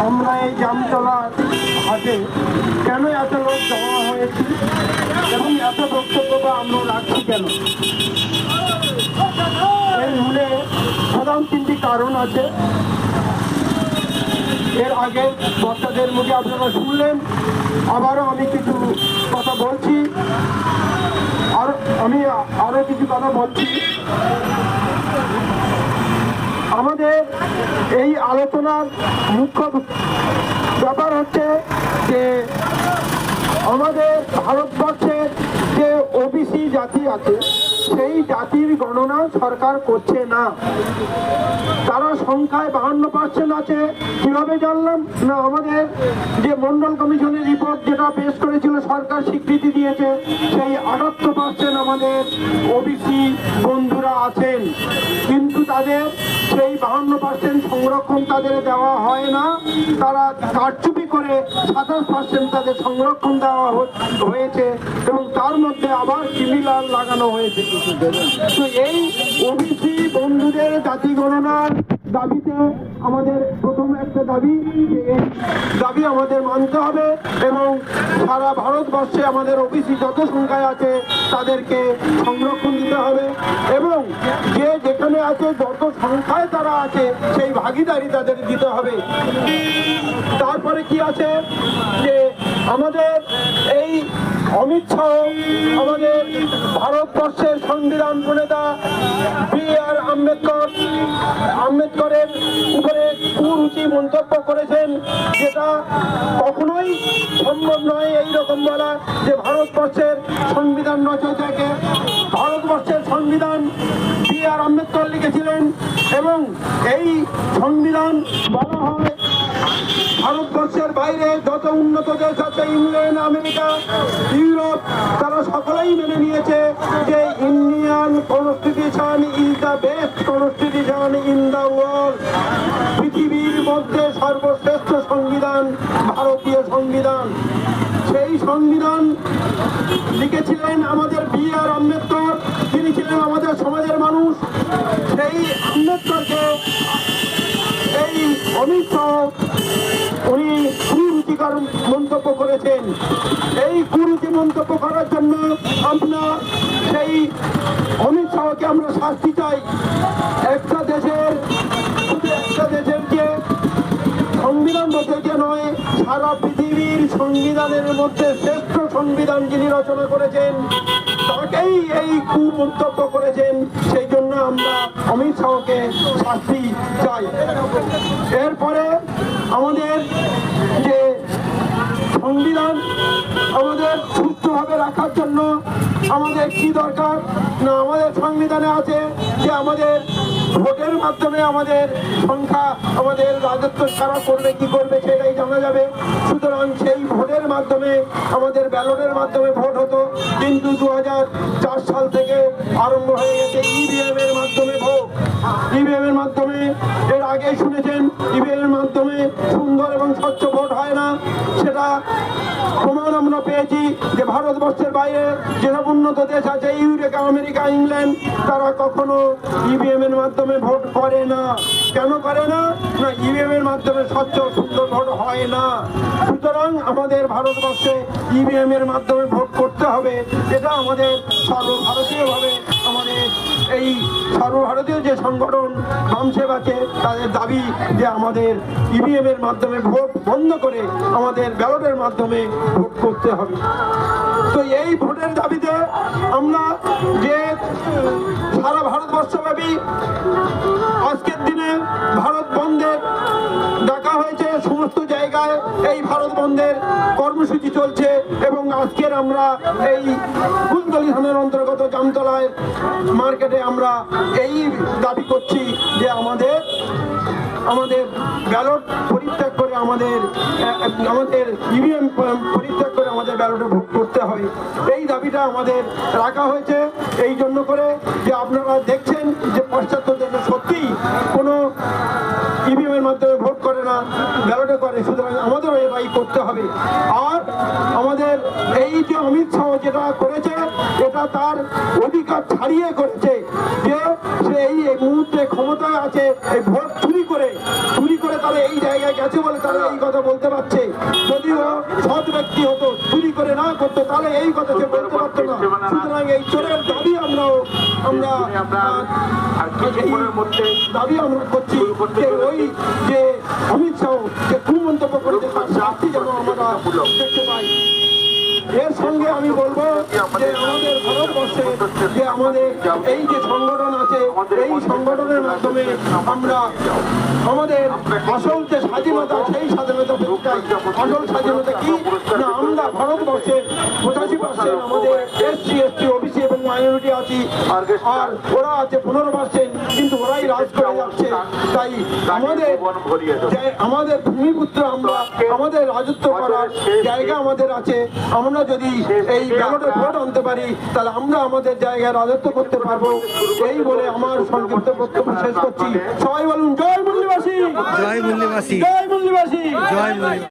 আমরা এই জামতলা হাটে কেন এত লোক জমা হয়েছি এবং এত বক্তব্য আমরা রাখছি কেন, এর মূলে প্রধান তিনটি কারণ আছে। এর আগে বক্তাদের মুখে আপনারা শুনলেন, আবারও আমি কিছু কথা বলছি, আরো কিছু কথা বলছি। আমাদের এই আলোচনার মুখ্য ব্যাপার হচ্ছে যে আমাদের ভারতবর্ষের যে ওবিসি জাতি আছে সেই জাতির গণনা সরকার করছে না। তারা সংখ্যায় 52% আছে। কিভাবে জানলাম না, আমাদের যে মন্ডল কমিশনের রিপোর্ট যেটা পেশ করেছিল সরকার স্বীকৃতি দিয়েছে, সেই 78% আমাদের ওবিসি বন্ধুরা আছেন, কিন্তু তাদের সেই 52% সংরক্ষণ তাদের দেওয়া হয় না। তারা কারচুপি করে 27% তাদের সংরক্ষণ দেওয়া হয়েছে এবং তার মধ্যে আবার ক্রিমিনাল লাগানো হয়েছে। তো এই ওবিসি বন্ধুদের জাতি গণনার দাবিতে আমাদের প্রথম একটা দাবি, এই দাবি আমাদের মানতে হবে এবং সারা ভারতবর্ষে আমাদের ওবিসি যত সংখ্যায় আছে তাদেরকে সংরক্ষণ দিতে হবে এবং যে যেখানে আছে যত সংখ্যায় তারা আছে সেই ভাগিদারি তাদের দিতে হবে। তারপরে কি আছে যে আমাদের এই অমিত শাহ আমাদের ভারতবর্ষের সংবিধান প্রণেতা বি.আর. আম্বেদকরের উপরে কুরুচি মন্তব্য করেছেন, যেটা কখনোই সম্ভব নয় এইরকম বলা যে ভারতবর্ষের সংবিধান রচয়িতাকে। ভারতবর্ষের সংবিধান বি.আর. আম্বেদকর লিখেছিলেন এবং এই সংবিধান বলা হয় ভারতবর্ষের বাইরে যত উন্নত দেশ আছে, ইংল্যান্ড, আমেরিকা, ইউরোপ, তারা সকলেই মেনে নিয়েছে যে Indian constitution is the best constitution in the world. পৃথিবীর মধ্যে সর্বশ্রেষ্ঠ সংবিধান ভারতীয় সংবিধান। সেই সংবিধান লিখেছিলেন আমাদের বি.আর. আম্বেদকর, তিনি ছিলেন আমাদের সমাজের মানুষ। সেই আম্বেদকরকে এই অমিত শাহ উনি কুরুচিকর মন্তব্য করেছেন। এই কুরুচি মন্তব্য করার জন্য আমরা সেই অমিত শাহকে আমরা শাস্তি চাই। একটা দেশের যে সংবিধান রচয়িতা নয়, সারা পৃথিবীর সংবিধানের মধ্যে শ্রেষ্ঠ সংবিধান যিনি রচনা করেছেন তাকেই এই কুমন্তব্য করেছেন। সেই জন্য আমরা অমিত শাহকে শাস্তি চাই। এরপরে আমাদের যে সংবিধান আমাদের সুস্থভাবে রাখার জন্য আমাদের কি দরকার না, আমাদের সংবিধানে আছে যে আমাদের ভোটের মাধ্যমে আমাদের সংখ্যা, আমাদের রাজত্ব কারা করবে কি করবে সেটাই জানা যাবে। সুতরাং সেই ভোটের মাধ্যমে আমাদের ব্যালটের মাধ্যমে ভোট হতো, কিন্তু 2004 সাল থেকে আরম্ভ হয়ে গেছে ইভিএম এর মাধ্যমে ভোট। ইভিএম এর মাধ্যমে, এর আগে শুনেছেন ইভিএম এর মাধ্যমে সুন্দর এবং স্বচ্ছ ভোট হয় না। সেটা প্রমাণ আমরা পেয়েছি যে ভারতবর্ষের বাইরে যেসব উন্নত দেশ আছে, ইউরোপ, আমেরিকা, ইংল্যান্ড, তারা কখনো ইভিএম এর মাধ্যমে ভোট করে না। কেন করে না? না, ইভিএম এর মাধ্যমে স্বচ্ছ সুন্দর ভোট হয় না। সুতরাং আমাদের ভারতবর্ষে ইভিএম এর মাধ্যমে ভোট করতে হবে। এটা আমাদের সর্বভারতীয়ভাবে আমাদের এই সর্বভারতীয় যে সংগঠন বামসেব আছে তাদের দাবি যে আমাদের ইভিএম এর মাধ্যমে ভোট বন্ধ করে আমাদের ব্যালটের মাধ্যমে ভোট করতে হবে। তো এই ভোটের দাবিতে আমরা যে সারা ভারতবর্ষব্যাপী আজকের দিনে ভারত বন্ধের ডাকা হয়েছে, সমস্ত জায়গায় এই ভারত বন্ধের কর্মসূচি চলছে এবং আজকের আমরা এই ফুলতলি থানার অন্তর্গত জামতলায় মার্কেটে আমরা এই দাবি করছি যে আমাদের ব্যালট পরিত্যাগ করে আমাদের ইভিএম পরিত্যাগ করে আমাদের ব্যালটে ভোট করতে হবে। এই দাবিটা আমাদের রাখা হয়েছে এই জন্য করে যে আপনারা দেখছেন যে পাশ্চাত্য দেশে সত্যিই কোনো ইভিএম এর মাধ্যমে ভোট করে না, ব্যালটে করে। সুতরাং আমাদেরও এটাই করতে হবে। আর আমাদের এই যে অমিত শাহ যেটা করেছে, এটা তার অধিকার ছাড়িয়ে করেছে যে সে এই মুহূর্তে ক্ষমতায় আছে এই ভোট চুরি করে তারা এই জায়গায় গেছে বলে তারা এই কথা বলতে পারছে। যদিও সৎ ব্যক্তি হতো, চুরি করে না করতো, তাহলে এই কথা সে বলতে পারতো না। সুতরাং এই চোরের দাবি আমরা দাবি আমরা করছি যে ওই যে অমিত শাহ যে কুমন্তব্য করেছে তার শাস্তি যেন আমরা দেখতে পাই। এর সঙ্গে আমি বলবো যে আমাদের ভারতবর্ষে যে আমাদের এই যে সংগঠন আছে, এই সংগঠনের মাধ্যমে আমরা আমাদের আসল যে স্বাধীনতা, সেই স্বাধীনতা পেতে চাই। আসল স্বাধীনতা কি না, আমরা ভারতবর্ষের 85% আমাদের SC, ST, OBC এবং মাইনরিটি আছি, আর ওরা আছে 15%, কিন্তু ওরাই রাজ করে যাচ্ছে। তাই আমাদের ভূমিপুত্র আমরা, আমাদের রাজত্ব করার জায়গা আমাদের আছে। আমরা যদি এই ব্যালটে ভোট আনতে পারি তাহলে আমরা আমাদের জায়গায় রাজত্ব করতে পারবো। এই বলে আমার সংক্ষিপ্ত বক্তব্য শেষ করছি। সবাই বলুন জয় মুল্লিবাসী, জয় মুল্লিবাসী, জয় মুল্লিবাসী, জয় মুল্লি।